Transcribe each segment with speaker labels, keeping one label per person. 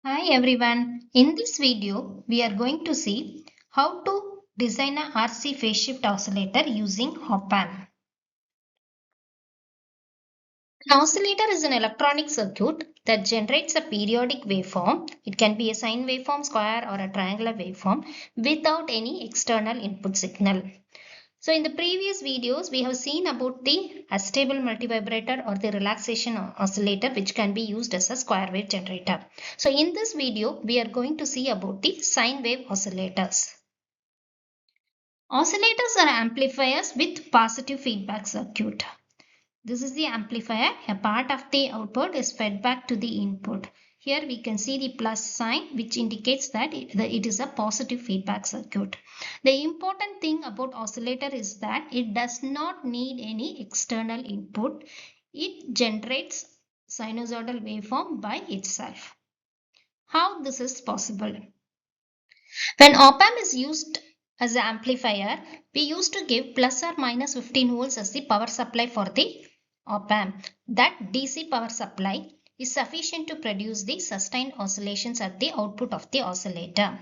Speaker 1: Hi everyone, in this video we are going to see how to design a RC phase shift oscillator using op-amp. An oscillator is an electronic circuit that generates a periodic waveform. It can be a sine waveform, square or a triangular waveform without any external input signal. So in the previous videos, we have seen about the Astable multivibrator or the relaxation oscillator, which can be used as a square wave generator. So in this video, we are going to see about the sine wave oscillators. Oscillators are amplifiers with positive feedback circuit. This is the amplifier. A part of the output is fed back to the input. Here we can see the plus sign, which indicates that it is a positive feedback circuit. The important thing about oscillator is that it does not need any external input. It generates sinusoidal waveform by itself. How this is possible? When op-amp is used as an amplifier, we used to give plus or minus 15 volts as the power supply for the op-amp. That DC power supply is sufficient to produce the sustained oscillations at the output of the oscillator.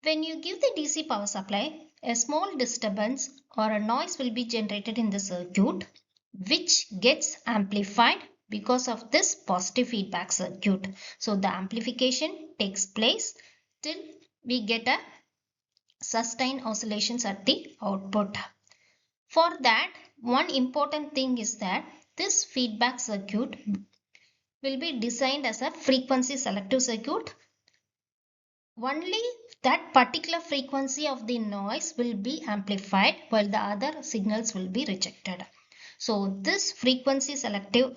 Speaker 1: When you give the DC power supply, a small disturbance or a noise will be generated in the circuit, which gets amplified because of this positive feedback circuit. So the amplification takes place till we get a sustained oscillations at the output. For that, one important thing is that this feedback circuit will be designed as a frequency selective circuit. Only that particular frequency of the noise will be amplified while the other signals will be rejected. So this frequency selective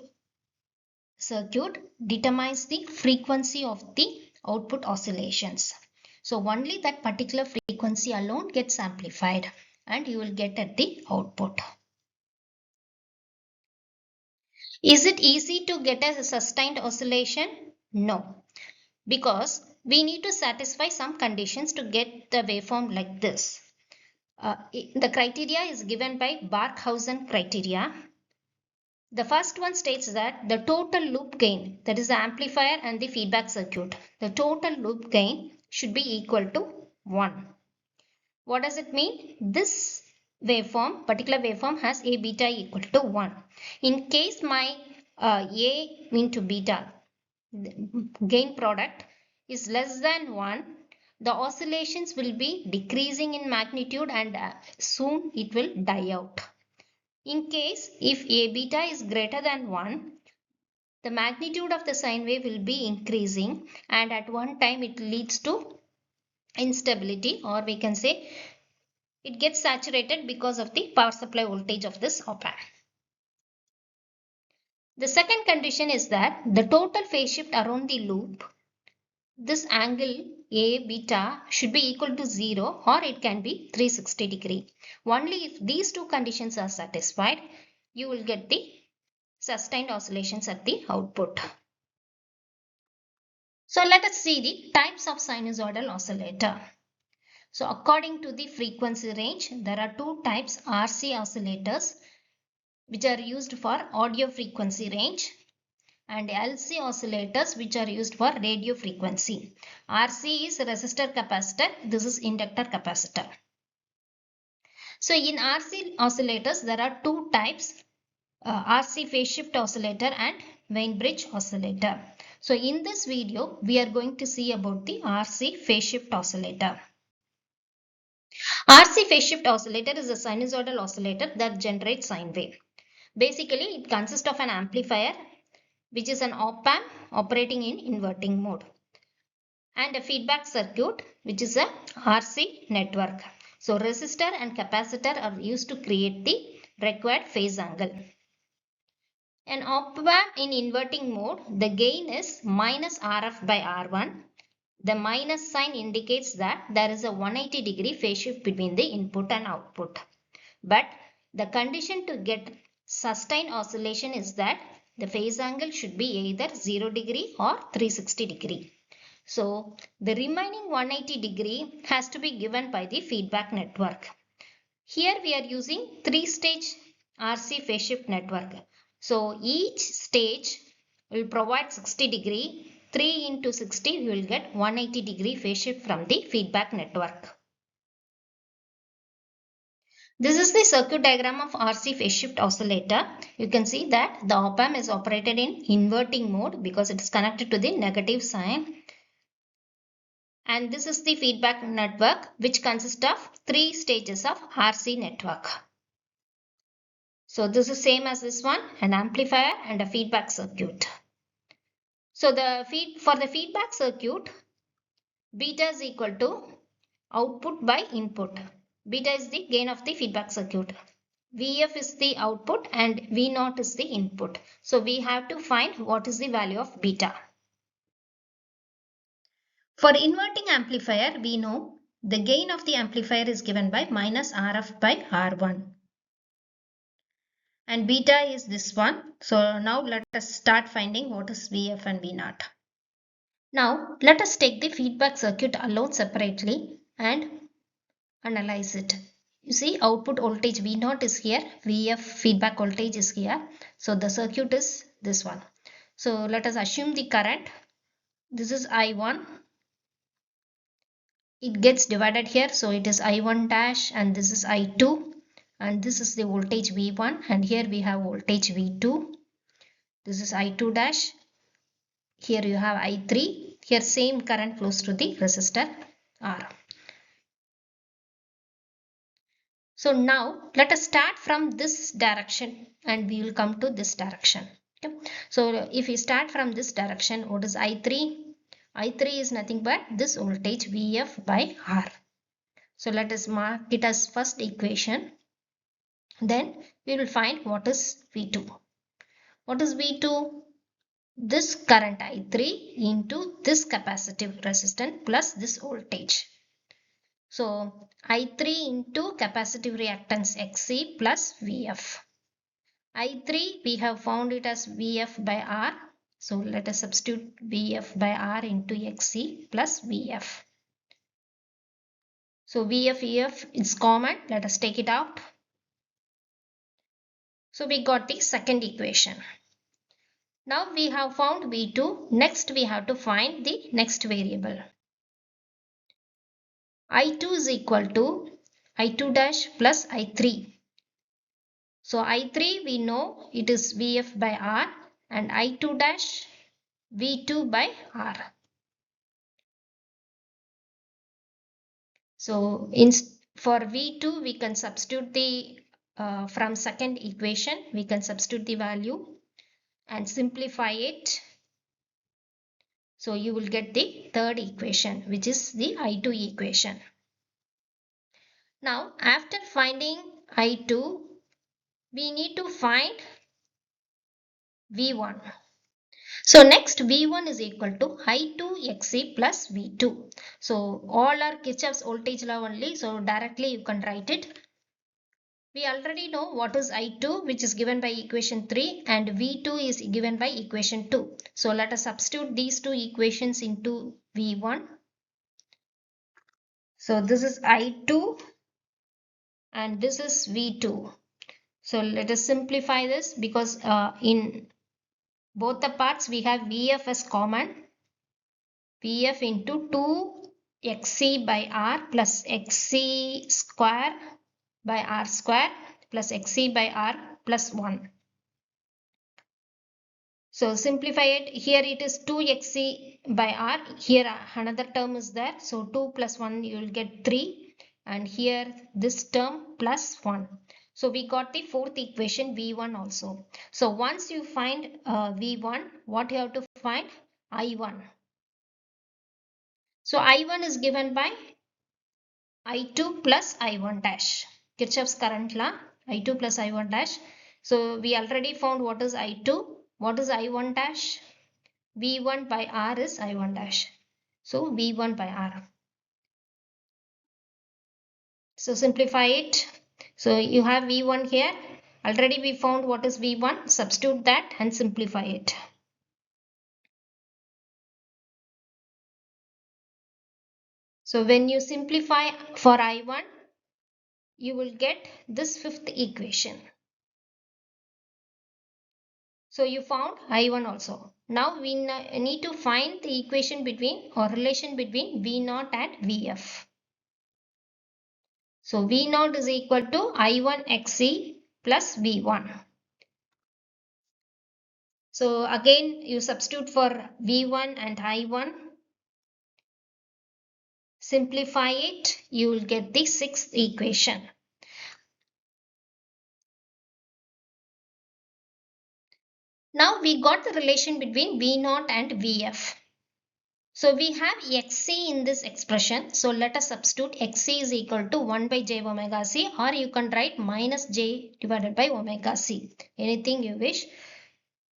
Speaker 1: circuit determines the frequency of the output oscillations. So only that particular frequency alone gets amplified and you will get at the output. Is it easy to get a sustained oscillation? No, because we need to satisfy some conditions to get the waveform like this. The criteria is given by Barkhausen Criterion. The first one states that the total loop gain, that is the amplifier and the feedback circuit, the total loop gain should be equal to 1. What does it mean? This particular waveform has A beta equal to 1. In case my A into beta, gain product is less than 1, the oscillations will be decreasing in magnitude and soon it will die out. In case if A beta is greater than 1, the magnitude of the sine wave will be increasing and at one time it leads to instability, or we can say it gets saturated because of the power supply voltage of this op-amp. The second condition is that the total phase shift around the loop, this angle A beta should be equal to 0 or it can be 360 degree. Only if these two conditions are satisfied, you will get the sustained oscillations at the output. So let us see the types of sinusoidal oscillator. So according to the frequency range, there are two types RC oscillators which are used for audio frequency range and LC oscillators which are used for radio frequency. RC is resistor capacitor, this is inductor capacitor. So in RC oscillators there are two types, RC phase shift oscillator and Wien bridge oscillator. So in this video we are going to see about the RC phase shift oscillator. RC phase shift oscillator is a sinusoidal oscillator that generates sine wave. Basically, it consists of an amplifier, which is an op-amp operating in inverting mode, and a feedback circuit, which is a RC network. So, resistor and capacitor are used to create the required phase angle. An op-amp in inverting mode, the gain is minus RF by R1. The minus sign indicates that there is a 180 degree phase shift between the input and output. But the condition to get sustained oscillation is that the phase angle should be either 0 degree or 360 degree. So the remaining 180 degree has to be given by the feedback network. Here we are using 3-stage RC phase shift network. So each stage will provide 60 degree 3 into 60, you will get 180-degree phase shift from the feedback network. This is the circuit diagram of RC phase shift oscillator. You can see that the op-amp is operated in inverting mode because it is connected to the negative sign. And this is the feedback network, which consists of 3 stages of RC network. So this is same as this one, an amplifier and a feedback circuit. So for the feedback circuit, beta is equal to output by input. Beta is the gain of the feedback circuit. Vf is the output and V0 is the input. So we have to find what is the value of beta. For inverting amplifier, we know the gain of the amplifier is given by minus Rf by R1. And beta is this one. So now let us start finding what is Vf and V0. Now let us take the feedback circuit alone separately and analyze it. You see, output voltage V0 is here, Vf feedback voltage is here. So the circuit is this one. So let us assume the current. This is I1. It gets divided here. So it is I1 dash and this is I2. And this is the voltage V1 and here we have voltage V2. This is I2 dash. Here you have I3. Here same current flows to the resistor R. So now let us start from this direction and we will come to this direction. Okay. So if we start from this direction, what is I3? I3 is nothing but this voltage Vf by R. So let us mark it as first equation. Then we will find what is V2. What is V2? This current I3 into this capacitive resistance plus this voltage. So I3 into capacitive reactance Xc plus Vf. I3 we have found it as Vf by R. So let us substitute Vf by R into Xc plus Vf. So Vf, Ef is common. Let us take it out. So we got the second equation. Now we have found V2. Next we have to find the next variable. I2 is equal to I2 dash plus I3. So I3 we know it is Vf by R and I2 dash V2 by R. So for V2 we can substitute the from second equation we can substitute the value and simplify it. So you will get the third equation which is the I2 equation. Now after finding I2 we need to find V1. So next V1 is equal to I2 Xc plus V2. So all are Kirchhoff's voltage law only. So directly you can write it. We already know what is I2 which is given by equation 3 and V2 is given by equation 2. So let us substitute these two equations into V1. So this is I2 and this is V2. So let us simplify this because in both the parts we have Vf as common. Vf into 2 Xc by R plus Xc square by R square plus Xc by R plus 1. So simplify it. Here it is 2 Xc by R. Here another term is there. So 2 plus 1 you will get 3. And here this term plus 1. So we got the fourth equation V1 also. So once you find V1, what you have to find? I1. So I1 is given by I2 plus I1 dash. Kirchhoff's current law, I2 plus I1 dash. So we already found what is I2. What is I1 dash? V1 by R is I1 dash. So V1 by R. So simplify it. So you have V1 here. Already we found what is V1. Substitute that and simplify it. So when you simplify for I1, you will get this fifth equation. So you found I1 also. Now we need to find the equation between or relation between V0 and Vf. So V0 is equal to I1 Xc plus V1. So again you substitute for V1 and I1. Simplify it, you will get the sixth equation. Now we got the relation between V0 and Vf. So we have Xc in this expression. So let us substitute Xc is equal to 1 by j omega c, or you can write minus j divided by omega c. Anything you wish.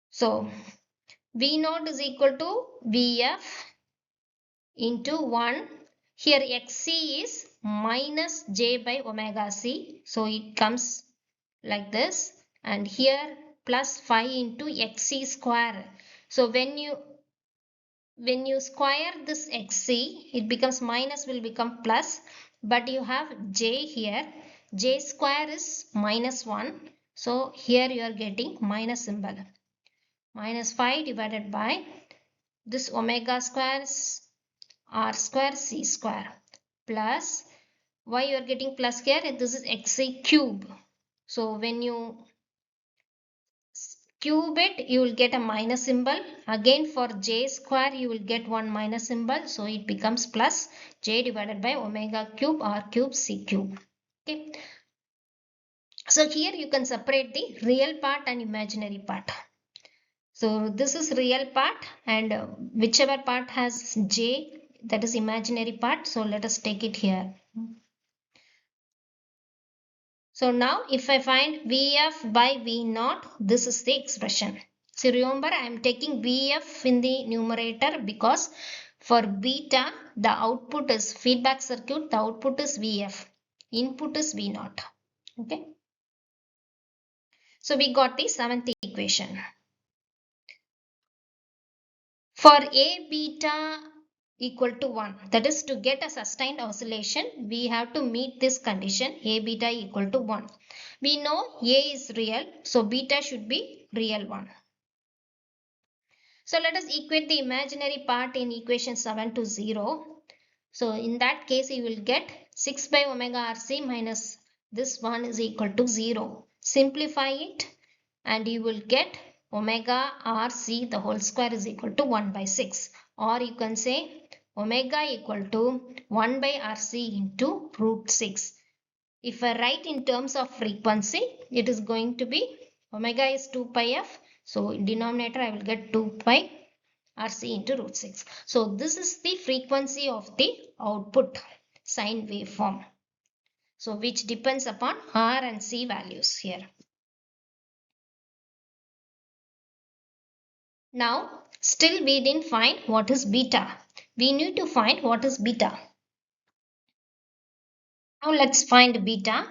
Speaker 1: So V0 is equal to Vf into 1. Here Xc is minus j by omega c. So it comes like this. And here plus 5 into Xc square. So when you square this Xc, it becomes minus will become plus, but you have j here. J square is minus 1. So here you are getting minus symbol. Minus 5 divided by this omega square is r square c square plus, why you are getting plus here? This is Xc cube. So when you cube it, you will get a minus symbol. Again for j square you will get one minus symbol, so it becomes plus j divided by omega cube r cube c cube. Okay, so here you can separate the real part and imaginary part. So this is real part, and whichever part has j, that is imaginary part, so let us take it here. So now if I find Vf by V0, this is the expression. So remember, I am taking Vf in the numerator because for beta the output is feedback circuit, the output is Vf, input is V0. Okay. So we got the seventh equation. For A beta equal to 1, that is to get a sustained oscillation, we have to meet this condition, A beta equal to 1. We know A is real, so beta should be real 1. So let us equate the imaginary part in equation 7 to 0. So in that case you will get 6 by omega rc minus this one is equal to 0. Simplify it and you will get omega rc the whole square is equal to 1 by 6, or you can say omega equal to 1 by rc into root 6. If I write in terms of frequency, it is going to be omega is 2 pi f. So in denominator I will get 2 pi rc into root 6. So this is the frequency of the output sine waveform. So which depends upon r and c values here. Now still we didn't find what is beta. We need to find what is beta. Now let's find beta,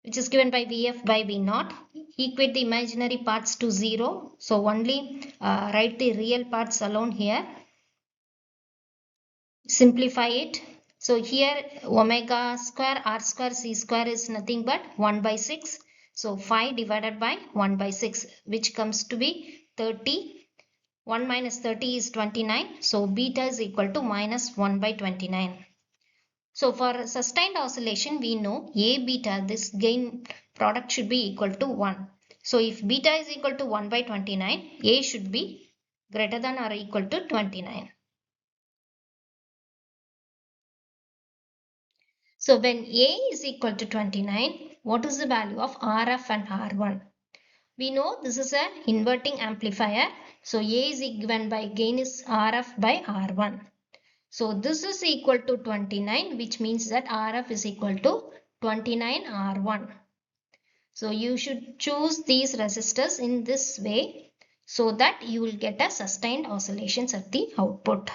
Speaker 1: which is given by Vf by V0. Equate the imaginary parts to 0. So only write the real parts alone here. Simplify it. So here omega square r square c square is nothing but 1 by 6. So 5 divided by 1 by 6, which comes to be 30. 1 minus 30 is 29. So beta is equal to minus 1 by 29. So for sustained oscillation, we know A beta, this gain product should be equal to 1. So if beta is equal to 1 by 29, A should be greater than or equal to 29. So when A is equal to 29, what is the value of RF and R1? We know this is an inverting amplifier. So A is given by gain is RF by R1. So this is equal to 29, which means that RF is equal to 29 R1. So you should choose these resistors in this way so that you will get a sustained oscillations at the output.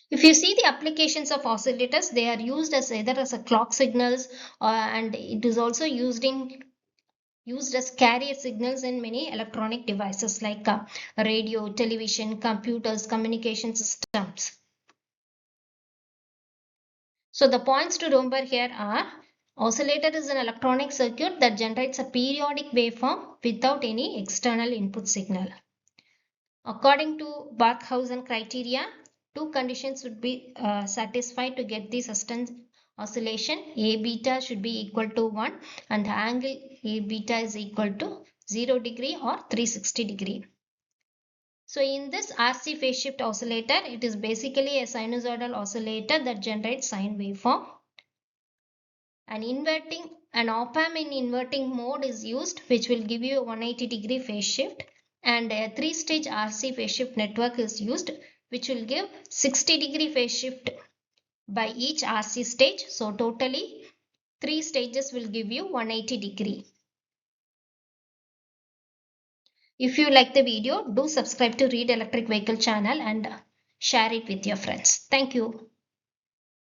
Speaker 1: If you see the applications of oscillators, they are used as either as a clock signals and it is also used as carrier signals in many electronic devices like radio, television, computers, communication systems. So the points to remember here are: oscillator is an electronic circuit that generates a periodic waveform without any external input signal. According to Barkhausen Criterion, two conditions would be satisfied to get the sustained oscillation. A beta should be equal to 1 and the angle A beta is equal to 0 degree or 360 degree. So in this RC phase shift oscillator, it is basically a sinusoidal oscillator that generates sine waveform. An op-amp in inverting mode is used, which will give you a 180 degree phase shift, and a 3-stage RC phase shift network is used, which will give 60 degree phase shift by each RC stage. So totally 3 stages will give you 180 degree. If you like the video, do subscribe to Read Electric Vehicle channel and share it with your friends. Thank you.